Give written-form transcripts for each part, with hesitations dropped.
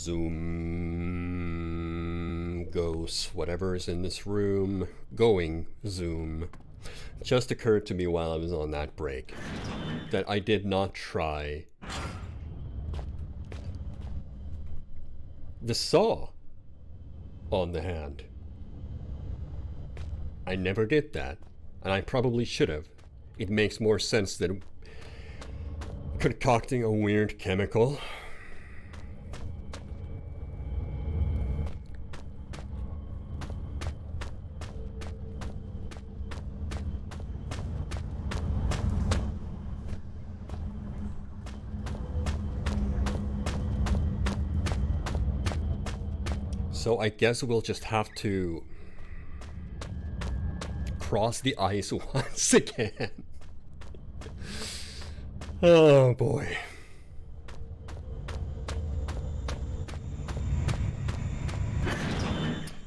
zoom goes whatever is in this room. Going zoom. It just occurred to me while I was on that break that I did not try the saw on the hand. I never did that, and I probably should have. It makes more sense than concocting a weird chemical. So I guess we'll just have to cross the ice once again. Oh boy.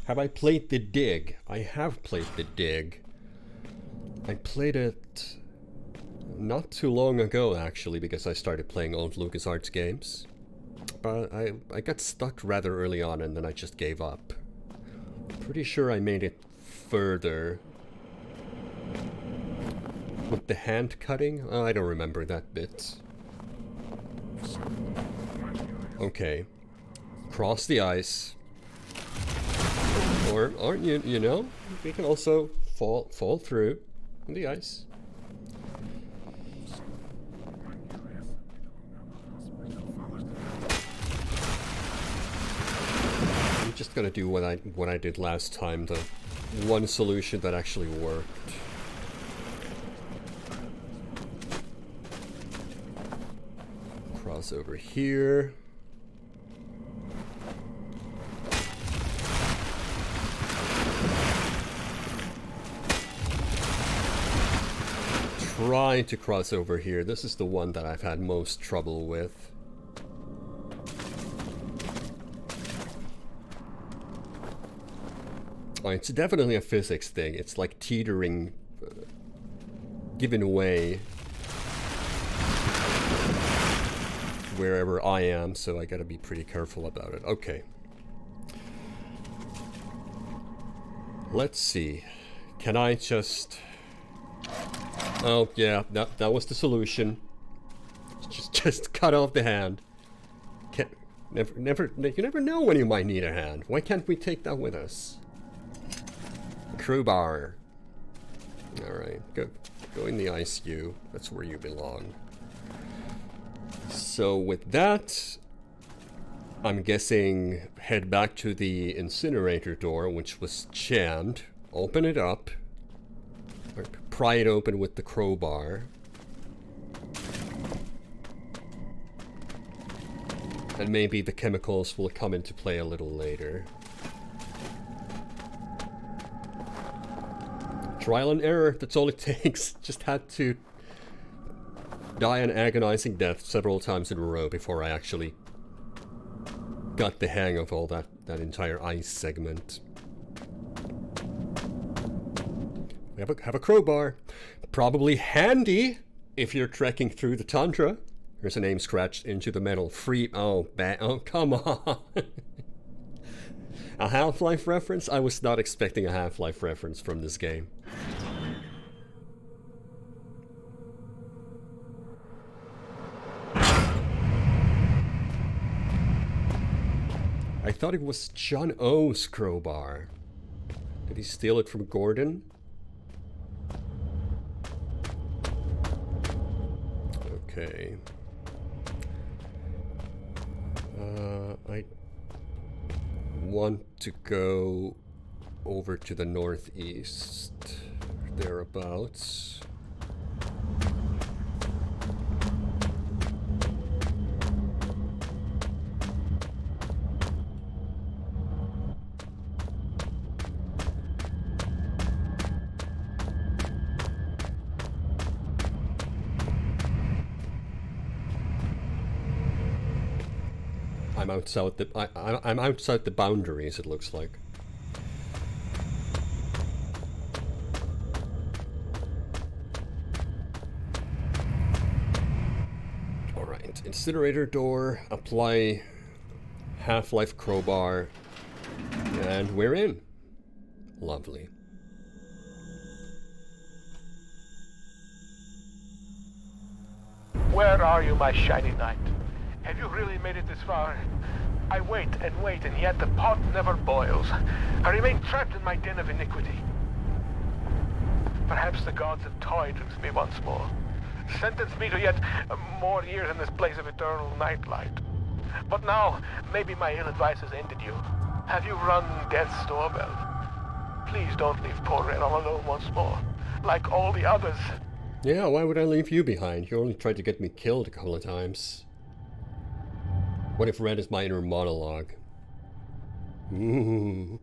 Have I played the Dig? I have played the Dig. I played it not too long ago actually, because I started playing old LucasArts games. But I got stuck rather early on and then I just gave up. Pretty sure I made it further. With the hand cutting? Oh, I don't remember that bit. Okay. Cross the ice. Or you know, we can also fall through the ice. I'm just gonna do what I did last time, the one solution that actually worked. Cross over here. Trying to cross over here. This is the one that I've had most trouble with. Oh, it's definitely a physics thing. It's like teetering, giving away wherever I am, so I gotta be pretty careful about it. Okay. Let's see. Can I just... Oh, yeah, that was the solution. Just cut off the hand. You never know when you might need a hand. Why can't we take that with us? Crowbar. Alright, go in the ICU. That's where you belong. So with that, I'm guessing head back to the incinerator door, which was jammed. Open it up. Or pry it open with the crowbar. And maybe the chemicals will come into play a little later. Trial and error, that's all it takes. Just had to die an agonizing death several times in a row before I actually got the hang of all that entire ice segment. We have a crowbar. Probably handy if you're trekking through the tundra. There's a name scratched into the metal. Free... Oh, come on. A Half-Life reference? I was not expecting a Half-Life reference from this game. I thought it was John O's crowbar. Did he steal it from Gordon? Okay. I want to go over to the northeast, thereabouts. I'm outside the boundaries, it looks like. Alright, incinerator door, apply Half-Life crowbar, and we're in. Lovely. Where are you, my shiny knight? Have you really made it this far? I wait, and yet the pot never boils. I remain trapped in my den of iniquity. Perhaps the gods have toyed with me once more. Sentenced me to yet more years in this place of eternal nightlight. But now, maybe my ill advice has ended you. Have you run death's doorbell? Please don't leave poor Red all alone once more, like all the others. Yeah, why would I leave you behind? You only tried to get me killed a couple of times. What if Red is my inner monologue? Ooh.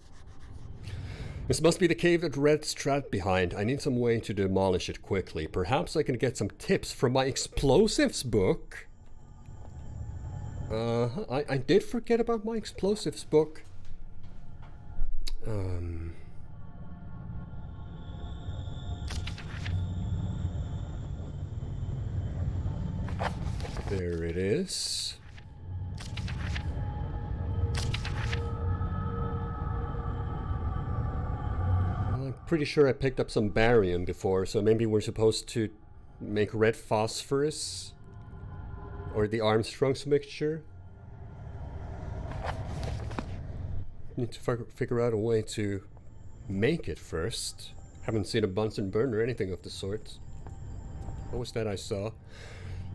This must be the cave that Red's trapped behind. I need some way to demolish it quickly. Perhaps I can get some tips from my explosives book. I did forget about my explosives book. There it is. I'm pretty sure I picked up some barium before, so maybe we're supposed to make red phosphorus? Or the Armstrong's mixture? Need to figure out a way to make it first. Haven't seen a Bunsen burner or anything of the sort. What was that I saw?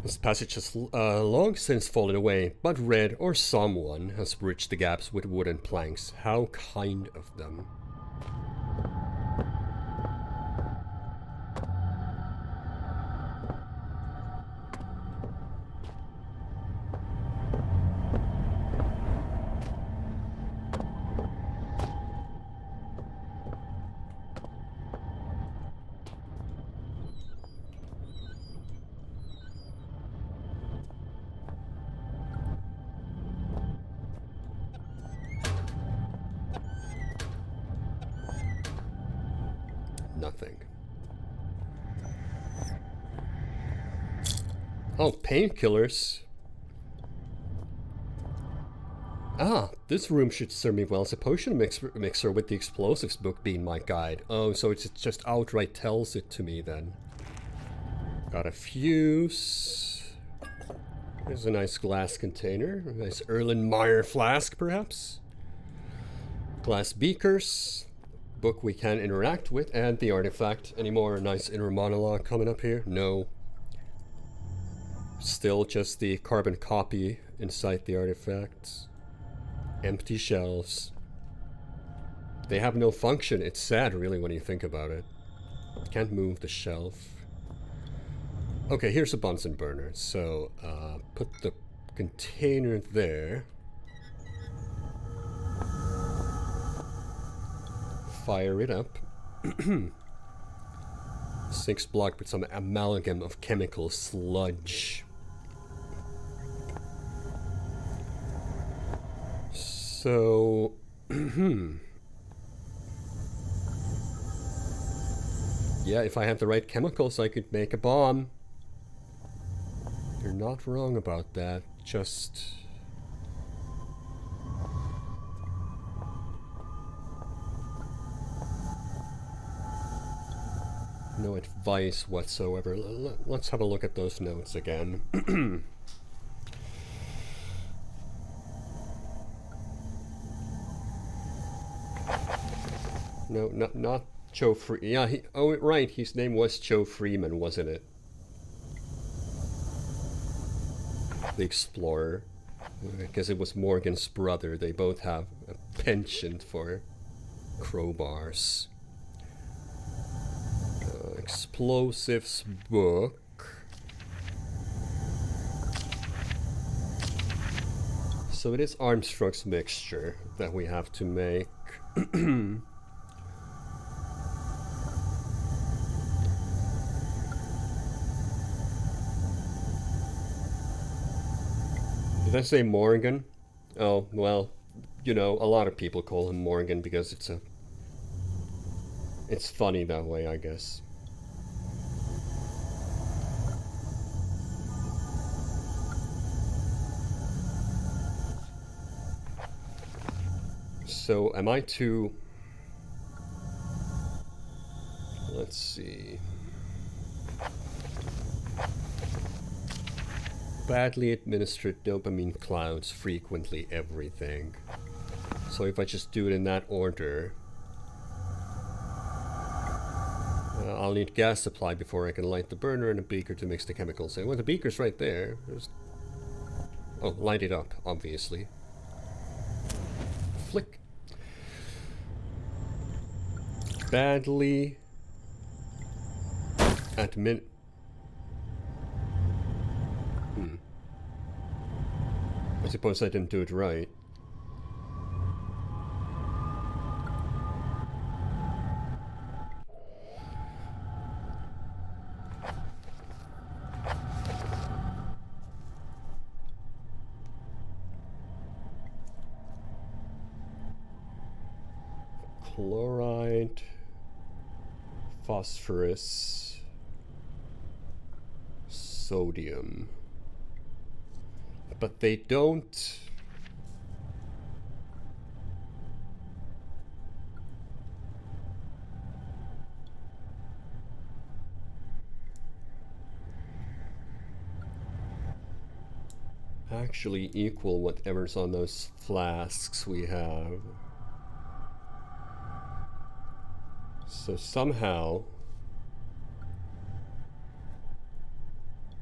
This passage has long since fallen away, but Red, or someone, has bridged the gaps with wooden planks. How kind of them. Nothing. Oh, painkillers. Ah, this room should serve me well as a potion mixer with the explosives book being my guide. Oh, so it just outright tells it to me then. Got a fuse. There's a nice glass container. A nice Erlenmeyer flask, perhaps. Glass beakers. Book we can interact with, and the artifact. Any more nice inner monologue coming up here? No. Still just the carbon copy inside the artifacts. Empty shelves. They have no function. It's sad, really, when you think about it. Can't move the shelf. Okay, here's a Bunsen burner. So, put the container there. Fire it up. Sink's blocked with some amalgam of chemical sludge. So, yeah, if I had the right chemicals, I could make a bomb. You're not wrong about that. Just... no advice whatsoever. Let's have a look at those notes again. No, not Joe Freeman. Yeah, oh, right, his name was Joe Freeman, wasn't it? The explorer. I guess it was Morgan's brother. They both have a penchant for crowbars. Explosives book. So it is Armstrong's mixture that we have to make. Did I say Morgan? Oh, well, you know, a lot of people call him Morgan because it's funny that way, I guess. So am I to... Let's see. Badly administered dopamine clouds frequently everything. So if I just do it in that order, I'll need gas supply before I can light the burner and a beaker to mix the chemicals in. Well, the beaker's right there. Oh, light it up, obviously. Flick. Badly I suppose I didn't do it right. Chloride, phosphorus, sodium. But they don't... actually equal whatever's on those flasks we have. So somehow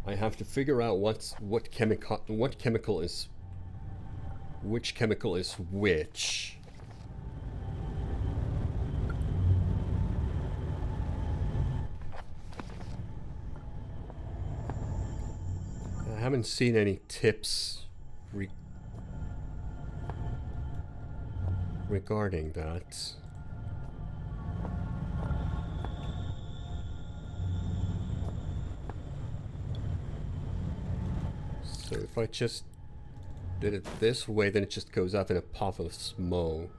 I have to figure out which chemical is which. I haven't seen any tips regarding that. So if I just did it this way, then it just goes up in a puff of smoke.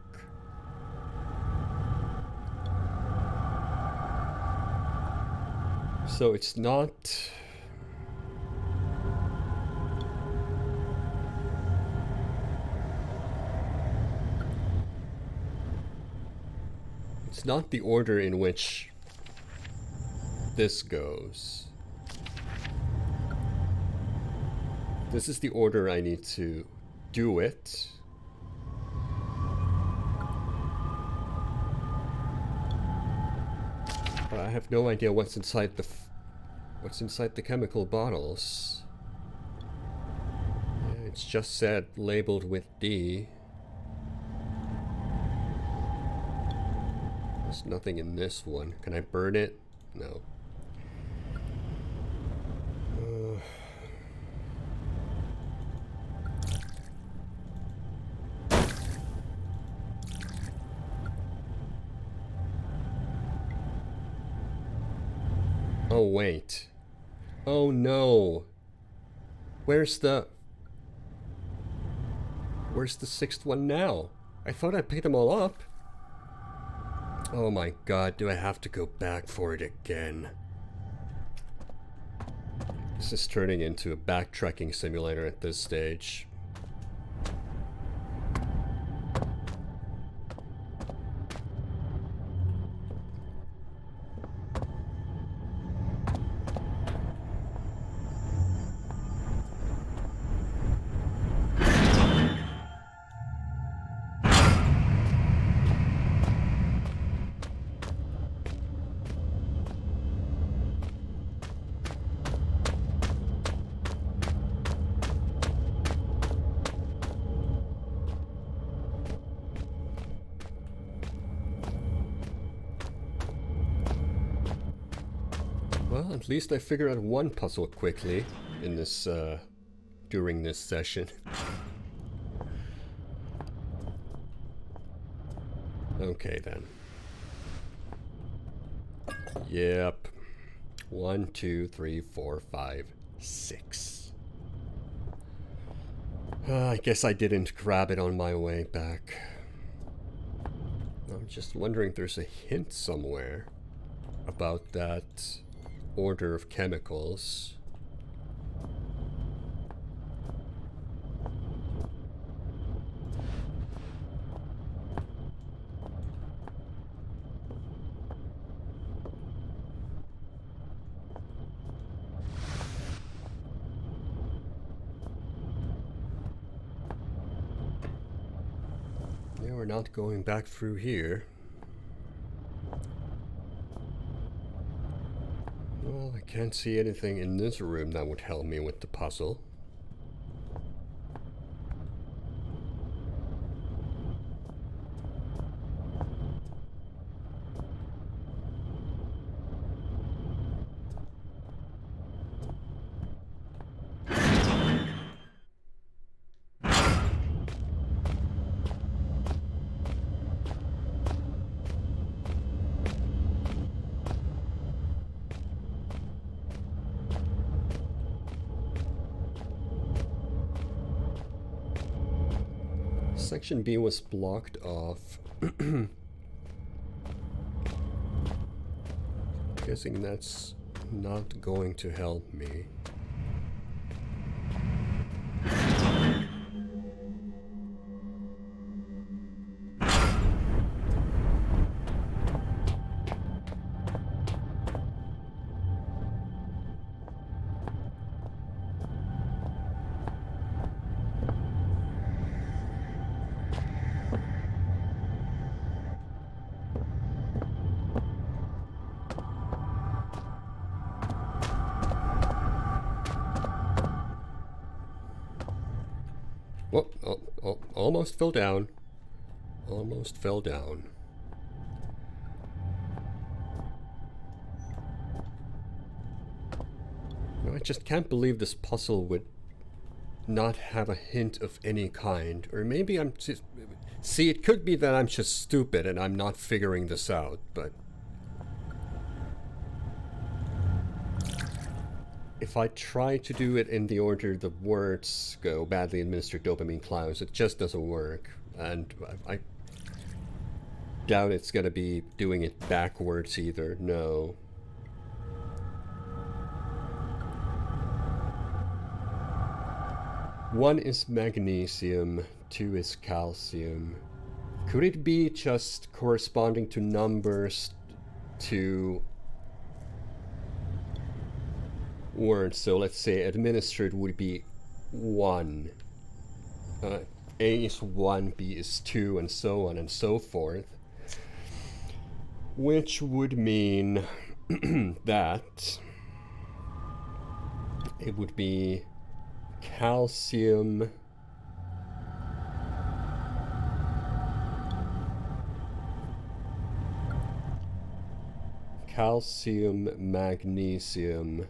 So it's not... it's not the order in which this goes. This is the order I need to do it. But I have no idea what's inside the chemical bottles. Yeah, it's just said labeled with D. There's nothing in this one. Can I burn it? No. Oh, wait. Oh, no. Where's the sixth one now? I thought I picked them all up. Oh my god, do I have to go back for it again? This is turning into a backtracking simulator at this stage. Well, at least I figured out one puzzle quickly in this, during this session. Okay then. Yep. 1, 2, 3, 4, 5, 6. I guess I didn't grab it on my way back. I'm just wondering if there's a hint somewhere about that order of chemicals. we're not going back through here. Well, I can't see anything in this room that would help me with the puzzle. Section B was blocked off. Guessing that's not going to help me. Oh, almost fell down. Almost fell down. No, I just can't believe this puzzle would not have a hint of any kind. Or maybe I'm just... See, it could be that I'm just stupid and I'm not figuring this out, but... If I try to do it in the order the words go, badly administered dopamine clouds, it just doesn't work. And I doubt it's going to be doing it backwards either. No. One is magnesium, 2 is calcium. Could it be just corresponding to numbers to words? So let's say administered would be 1. A is 1, B is 2, and so on and so forth. Which would mean that it would be calcium, magnesium,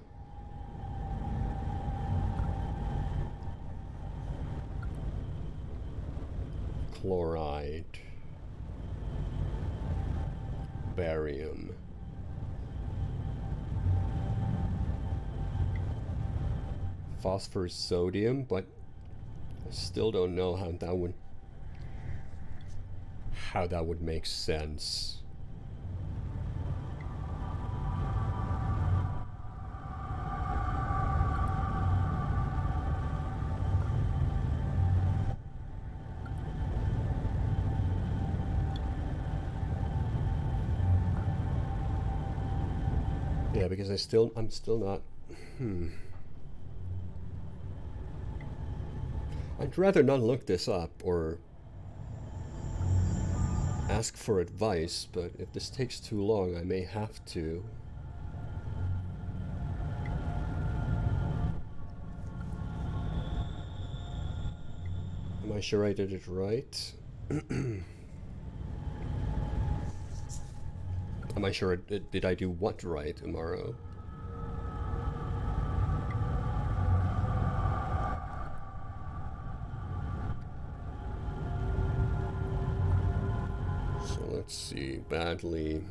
chloride, barium, phosphorus, sodium, but I still don't know how that would make sense. Yeah, because I'm still not. I'd rather not look this up or ask for advice, but if this takes too long, I may have to. Am I sure I did it right? Am I sure did I do what right, Amaro? So let's see, badly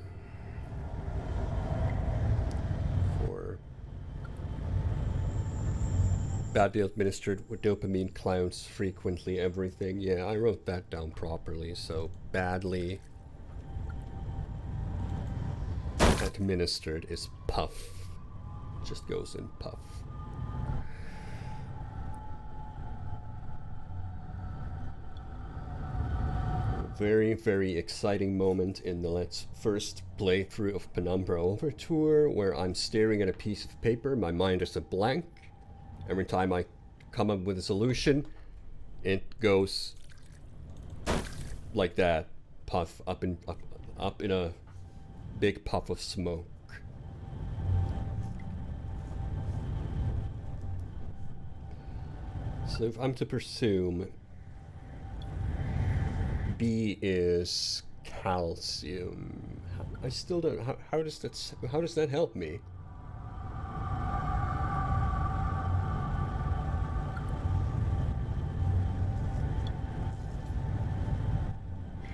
administered with dopamine clouds frequently, everything. Yeah, I wrote that down properly, so badly administered is puff. Just goes in puff. Very, very exciting moment in the first playthrough of Penumbra Overture, where I'm staring at a piece of paper, my mind is a blank. Every time I come up with a solution, it goes like that, puff up in a big puff of smoke. So if I'm to presume B is calcium, I still don't. How does that help me?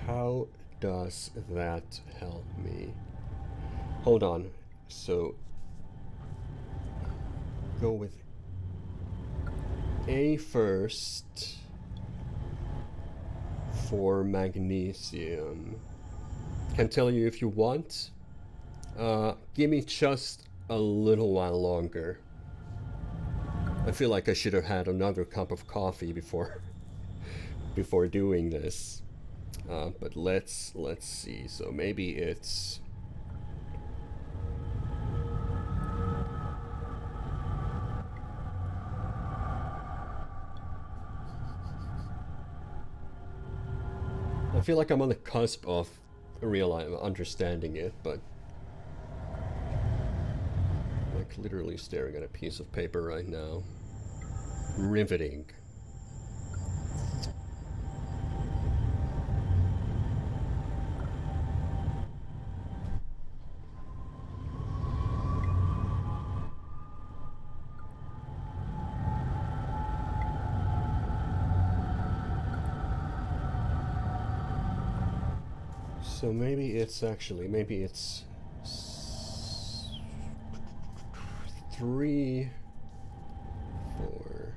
How does that help me? Hold on. So go with A first for magnesium. Can tell you if you want. Give me just a little while longer. I feel like I should have had another cup of coffee before before doing this. But let's see. So maybe it's I feel like I'm on the cusp of understanding it, but I'm like literally staring at a piece of paper right now. Riveting. So maybe it's 3, 4.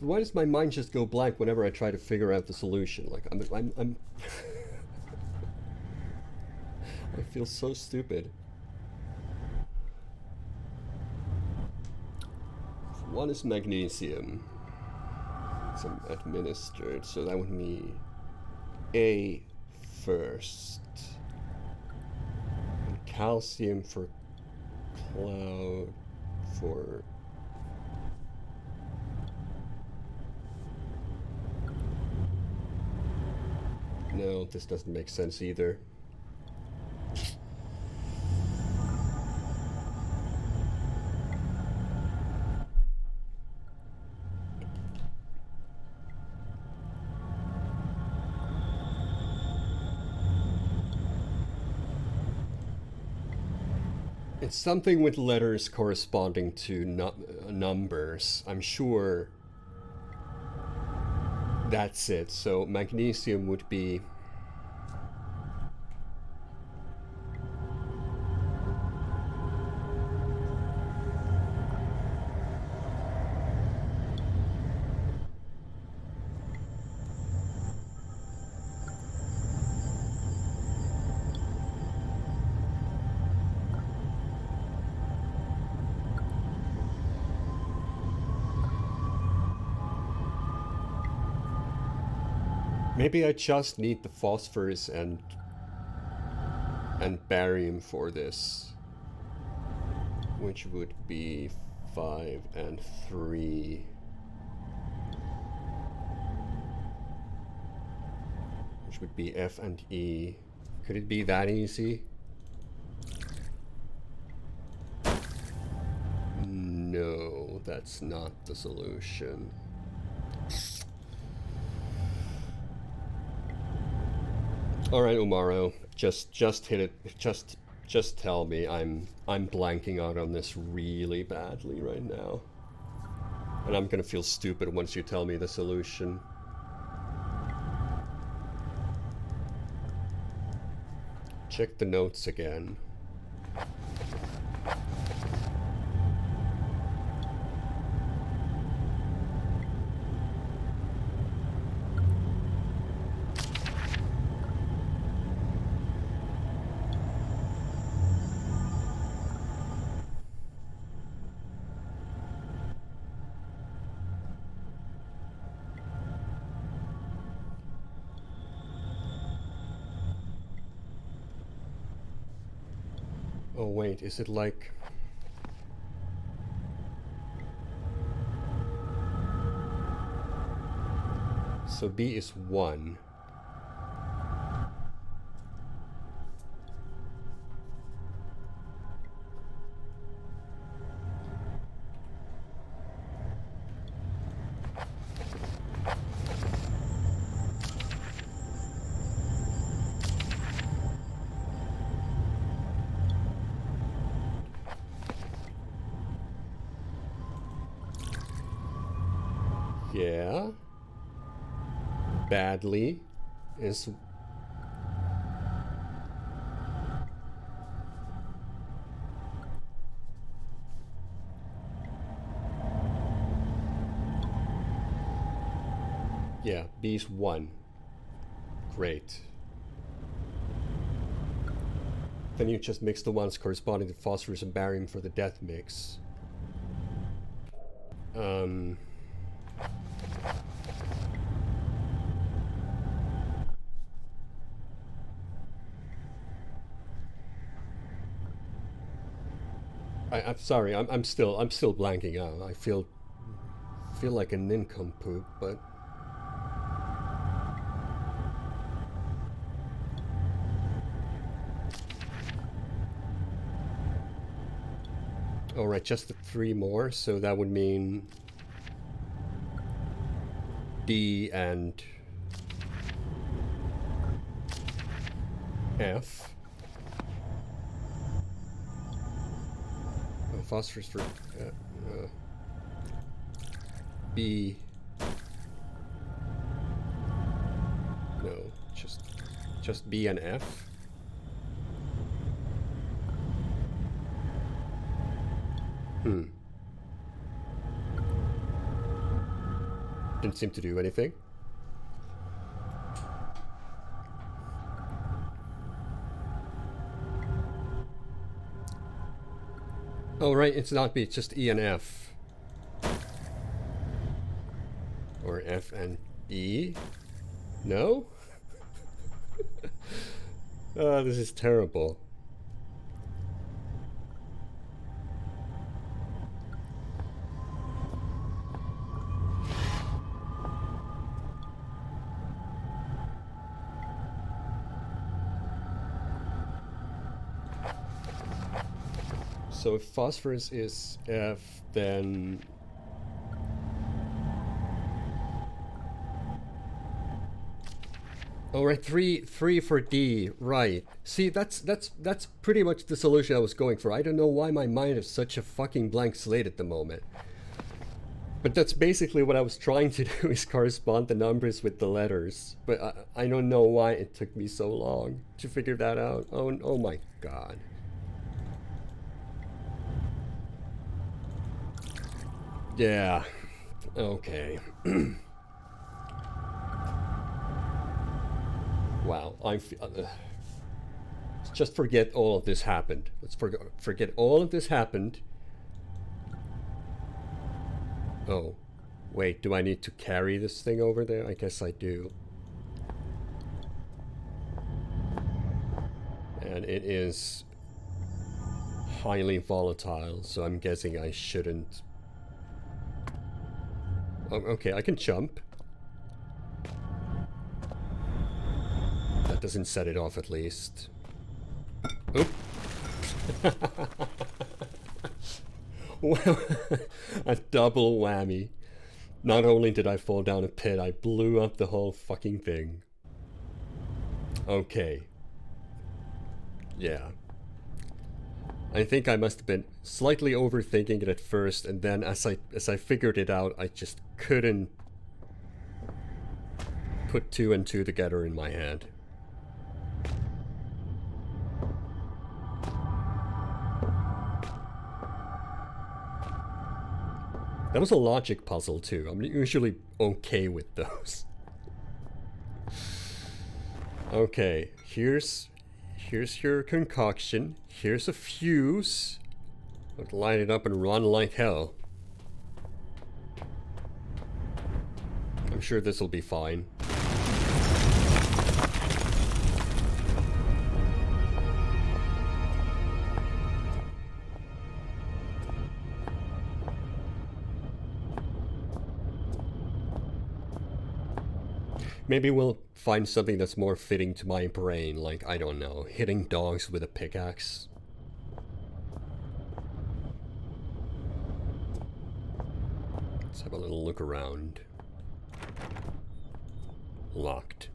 Why does my mind just go blank whenever I try to figure out the solution? Like I'm I feel so stupid. One is magnesium. It's administered, so that would be A first. And calcium for cloud for no, this doesn't make sense either. It's something with letters corresponding to numbers. I'm sure that's it. So magnesium would be maybe I just need the phosphorus and barium for this, which would be 5 and 3. Which would be F and E. Could it be that easy? No, that's not the solution. All right, Umaro, just hit it. Just tell me. I'm blanking out on this really badly right now, and I'm gonna feel stupid once you tell me the solution. Check the notes again. Oh wait, is it like... So B is 1. Yeah. Badly is... Yeah, B is 1. Great. Then you just mix the ones corresponding to phosphorus and barium for the death mix. I'm sorry, I'm still blanking out. I feel like a nincompoop, but... Alright, just the 3 more, so that would mean D and F. Oh, phosphorus for B. No, just B and F. Didn't seem to do anything. Oh, right, it's not B, it's just E and F. Or F and E? No? Oh, this is terrible. So if phosphorus is F, then... Oh, right, three for D, right. See, that's pretty much the solution I was going for. I don't know why my mind is such a fucking blank slate at the moment. But that's basically what I was trying to do, is correspond the numbers with the letters. But I don't know why it took me so long to figure that out. Oh my god. Yeah. Okay. Wow. Let's just forget all of this happened. Let's forget all of this happened. Oh. Wait, do I need to carry this thing over there? I guess I do. And it is highly volatile, so I'm guessing I shouldn't... Oh, okay, I can jump. That doesn't set it off, at least. Oop. Well, a double whammy. Not only did I fall down a pit, I blew up the whole fucking thing. Okay. Yeah. I think I must have been slightly overthinking it at first, and then as I figured it out, I just couldn't put 2 and 2 together in my head. That was a logic puzzle too. I'm usually okay with those. Okay, here's your concoction. Here's a fuse. Let's light it up and run like hell. I'm sure this will be fine. Maybe we'll find something that's more fitting to my brain, like, I don't know, hitting dogs with a pickaxe. Let's have a little look around. Locked.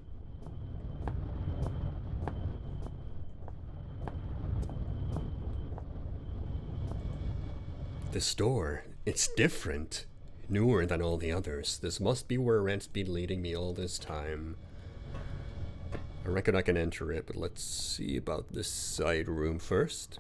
This door, it's different. Newer than all the others. This must be where Rent's been leading me all this time. I reckon I can enter it, but let's see about this side room first.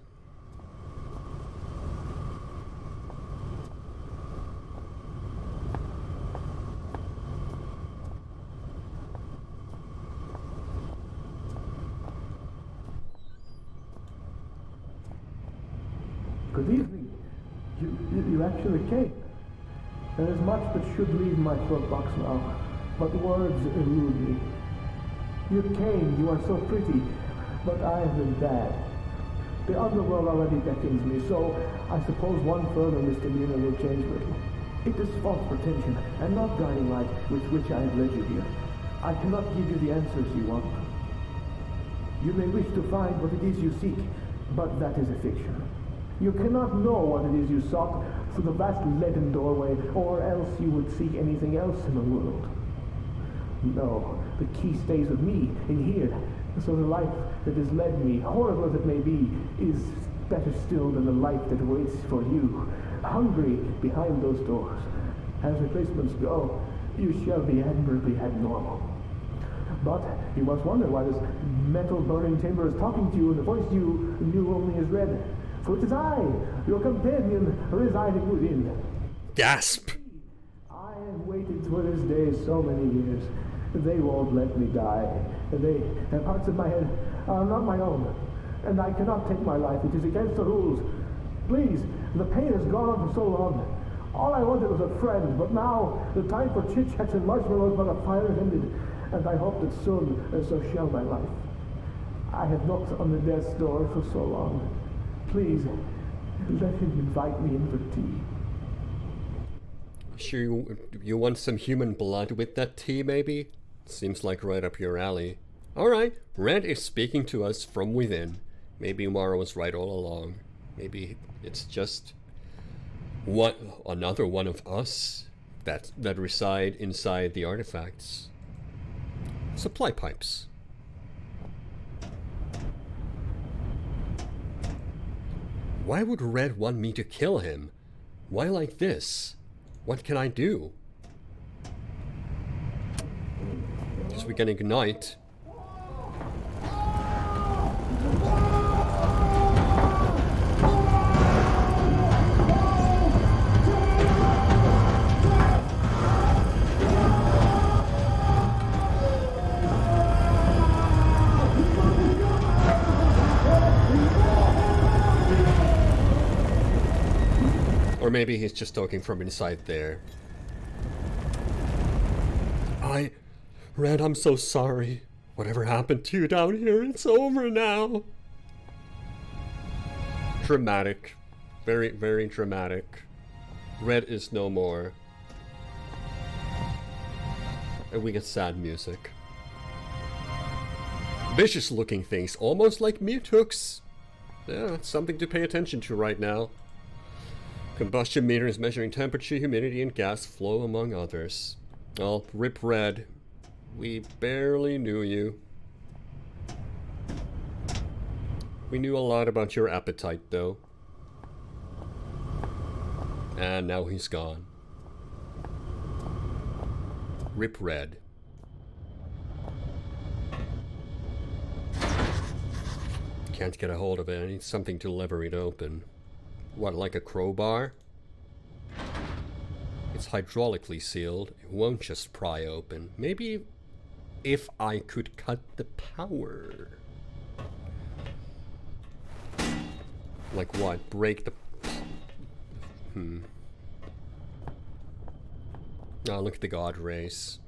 Good evening. You actually came. There is much that should leave my throat box now, but words elude me. You came, you are so pretty, but I have been bad. The underworld already beckons me, so I suppose one further misdemeanor will change little. It is false pretension, and not guiding light with which I have led you here. I cannot give you the answers you want. You may wish to find what it is you seek, but that is a fiction. You cannot know what it is you sought through the vast leaden doorway, or else you would seek anything else in the world. No, the key stays with me, in here, so the life that has led me, horrible as it may be, is better still than the life that waits for you, hungry behind those doors. As replacements go, you shall be admirably abnormal. But you must wonder why this metal burning chamber is talking to you in the voice you knew only as Red. For it is I, your companion, residing within. Gasp! I have waited for this day so many years. They won't let me die. And parts of my head are not my own. And I cannot take my life. It is against the rules. Please, the pain has gone on for so long. All I wanted was a friend, but now the time for chit-chats and marshmallows by the fire has ended. And I hope that soon so shall my life. I have knocked on the death's door for so long. Please, let him invite me in for tea. Sure you want some human blood with that tea, maybe? Seems like right up your alley. Alright, Red is speaking to us from within. Maybe Mara was right all along. Maybe it's just another one of us that reside inside the artifacts. Supply pipes. Why would Red want me to kill him? Why like this? What can I do? Guess we can ignite. Or maybe he's just talking from inside there. Red, I'm so sorry. Whatever happened to you down here, it's over now. Dramatic. Very, very dramatic. Red is no more. And we get sad music. Vicious looking things, almost like Mewtwo's. Yeah, that's something to pay attention to right now. Combustion meters measuring temperature, humidity, and gas flow, among others. Oh, rip Red. We barely knew you. We knew a lot about your appetite, though. And now he's gone. Rip Red. Can't get a hold of it. I need something to lever it open. What, like a crowbar? It's hydraulically sealed. It won't just pry open. Maybe if I could cut the power. Like what? Break the... Oh, look at the God rays.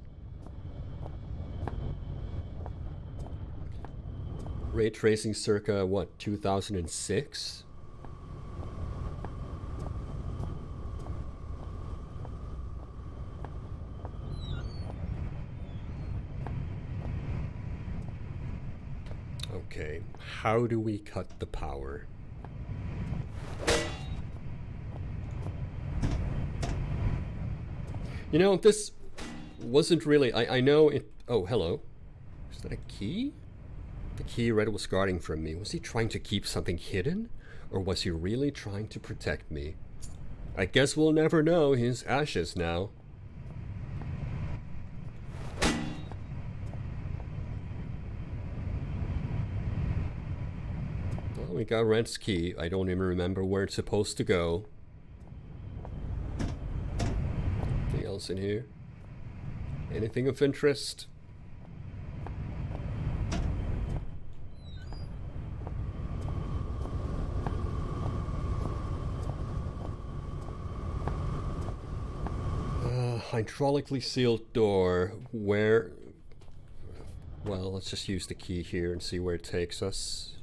Ray tracing circa, what, 2006? Okay, how do we cut the power? You know, this wasn't really... I know it... Oh, hello. Is that a key? The key Red was guarding from me. Was he trying to keep something hidden? Or was he really trying to protect me? I guess we'll never know. He's ashes now. Well, we got Red's key. I don't even remember where it's supposed to go. Anything else in here? Anything of interest? Hydraulically sealed door. Where? Well, let's just use the key here and see where it takes us.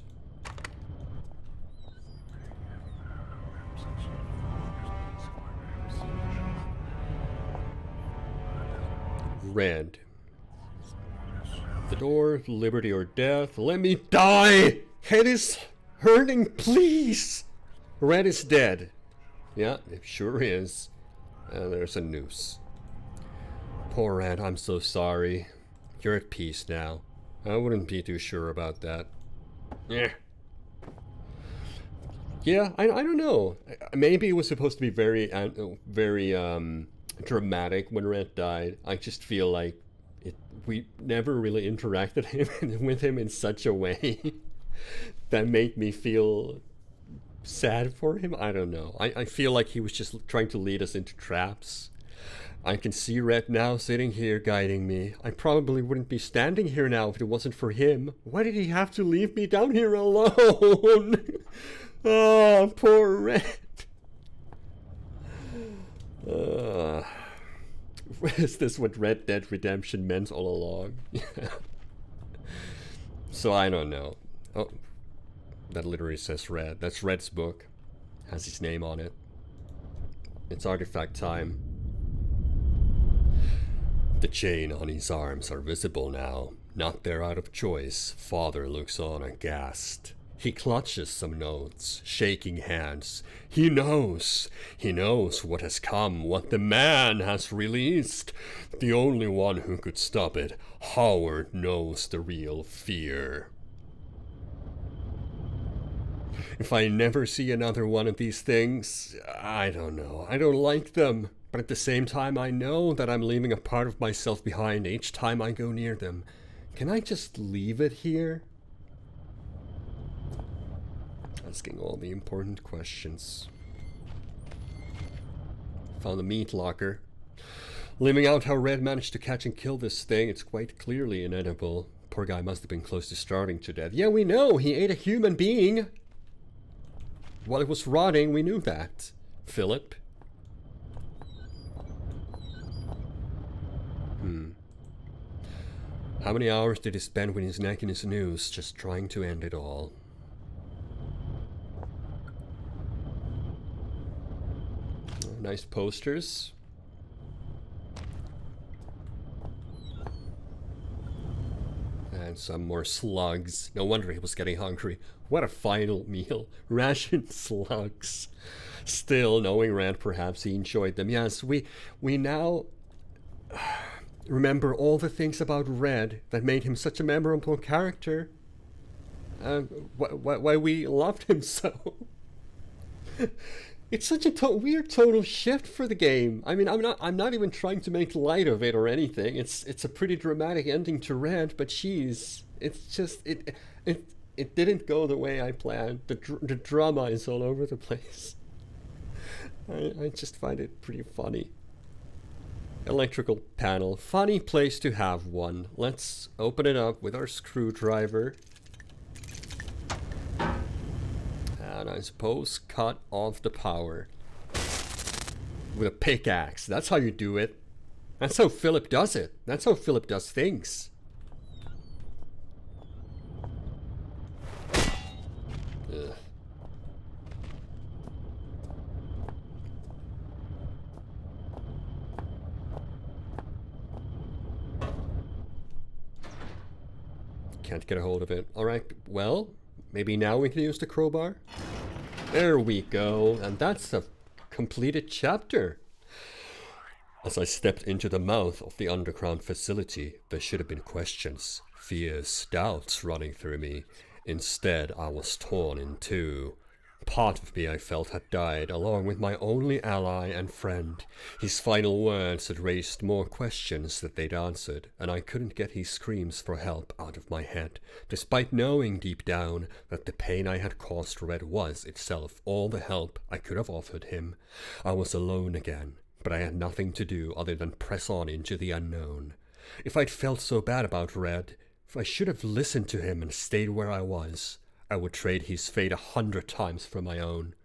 Red. The door, liberty or death. Let me die! Head is hurting, please! Red is dead. Yeah, it sure is. And there's a noose. Poor Red, I'm so sorry. You're at peace now. I wouldn't be too sure about that. Yeah. Yeah, I don't know. Maybe it was supposed to be very dramatic when Red died. I just feel like we never really interacted with him in such a way that made me feel sad for him. I don't know. I feel like he was just trying to lead us into traps. I can see Red now sitting here guiding me. I probably wouldn't be standing here now if it wasn't for him. Why did he have to leave me down here alone? Oh, poor Red. Is this what Red Dead Redemption meant all along? So I don't know. Oh, that literally says Red. That's Red's book. Has his name on it. It's artifact time. The chain on his arms are visible now. Not there out of choice. Father looks on aghast. He clutches some notes, shaking hands. He knows what has come, what the man has released. The only one who could stop it. Howard knows the real fear. If I never see another one of these things, I don't know. I don't like them. But at the same time, I know that I'm leaving a part of myself behind each time I go near them. Can I just leave it here? Asking all the important questions. Found the meat locker. Living out how Red managed to catch and kill this thing, it's quite clearly inedible. Poor guy must have been close to starving to death. Yeah, we know! He ate a human being! While it was rotting, we knew that. Philip. How many hours did he spend with his neck in his noose, just trying to end it all? Nice posters. And some more slugs. No wonder he was getting hungry. What a final meal. Ration slugs. Still, knowing Rand, perhaps he enjoyed them. Yes, we now remember all the things about Red that made him such a memorable character. Why we loved him so. It's such a weird total shift for the game. I mean, I'm not even trying to make light of it or anything. It's a pretty dramatic ending to Red, but geez, it's just it didn't go the way I planned. The drama is all over the place. I just find it pretty funny. Electrical panel, funny place to have one. Let's open it up with our screwdriver. And I suppose cut off the power with a pickaxe. That's how you do it. That's how Philip does it. That's how Philip does things. Ugh. Can't get a hold of it. Alright, well, maybe now we can use the crowbar? There we go, and that's a completed chapter. As I stepped into the mouth of the underground facility, there should have been questions, fears, doubts running through me. Instead, I was torn in two. Part of me, I felt, had died, along with my only ally and friend. His final words had raised more questions than they'd answered, and I couldn't get his screams for help out of my head, despite knowing deep down that the pain I had caused Red was itself all the help I could have offered him. I was alone again, but I had nothing to do other than press on into the unknown. If I'd felt so bad about Red, if I should have listened to him and stayed where I was, I would trade his fate 100 times for my own.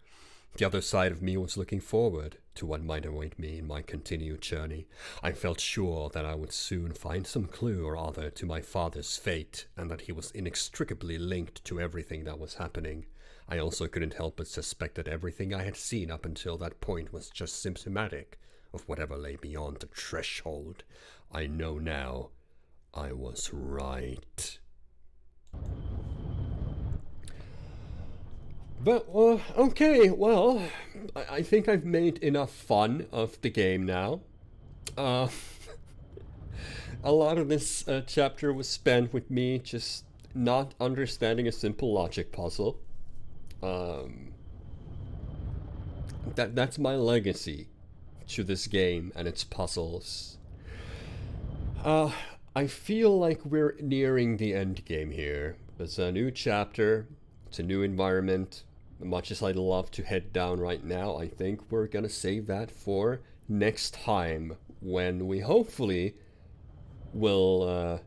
The other side of me was looking forward to what might await me in my continued journey. I felt sure that I would soon find some clue or other to my father's fate, and that he was inextricably linked to everything that was happening. I also couldn't help but suspect that everything I had seen up until that point was just symptomatic of whatever lay beyond the threshold. I know now I was right. But, okay, well, I think I've made enough fun of the game now. A lot of this chapter was spent with me just not understanding a simple logic puzzle. That's my legacy to this game and its puzzles. I feel like we're nearing the end game here. There's a new chapter, it's a new environment. Much as I'd love to head down right now, I think we're gonna save that for next time, when we hopefully will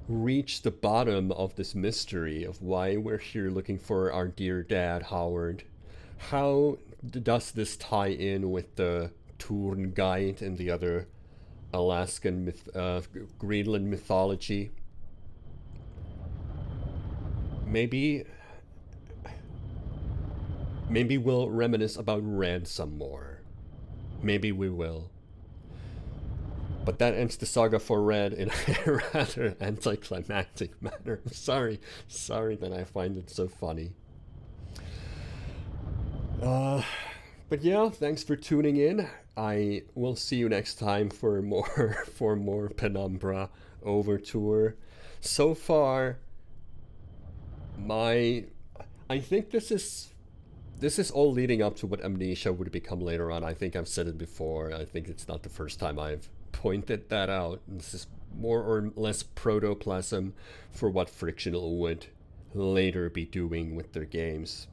reach the bottom of this mystery of why we're here looking for our dear dad, Howard. How does this tie in with the Turn Guide and the other Alaskan Greenland mythology? Maybe we'll reminisce about Red some more. Maybe we will. But that ends the saga for Red in a rather anticlimactic manner. Sorry that I find it so funny. But yeah, thanks for tuning in. I will see you next time for more Penumbra Overture. So far, I think this is all leading up to what Amnesia would become later on. I think I've said it before. I think it's not the first time I've pointed that out. This is more or less protoplasm for what Frictional would later be doing with their games.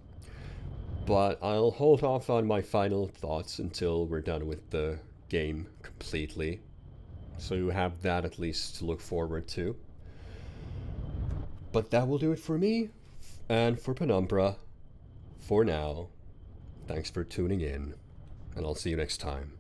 But I'll hold off on my final thoughts until we're done with the game completely. So you have that at least to look forward to. But that will do it for me and for Penumbra. For now, thanks for tuning in, and I'll see you next time.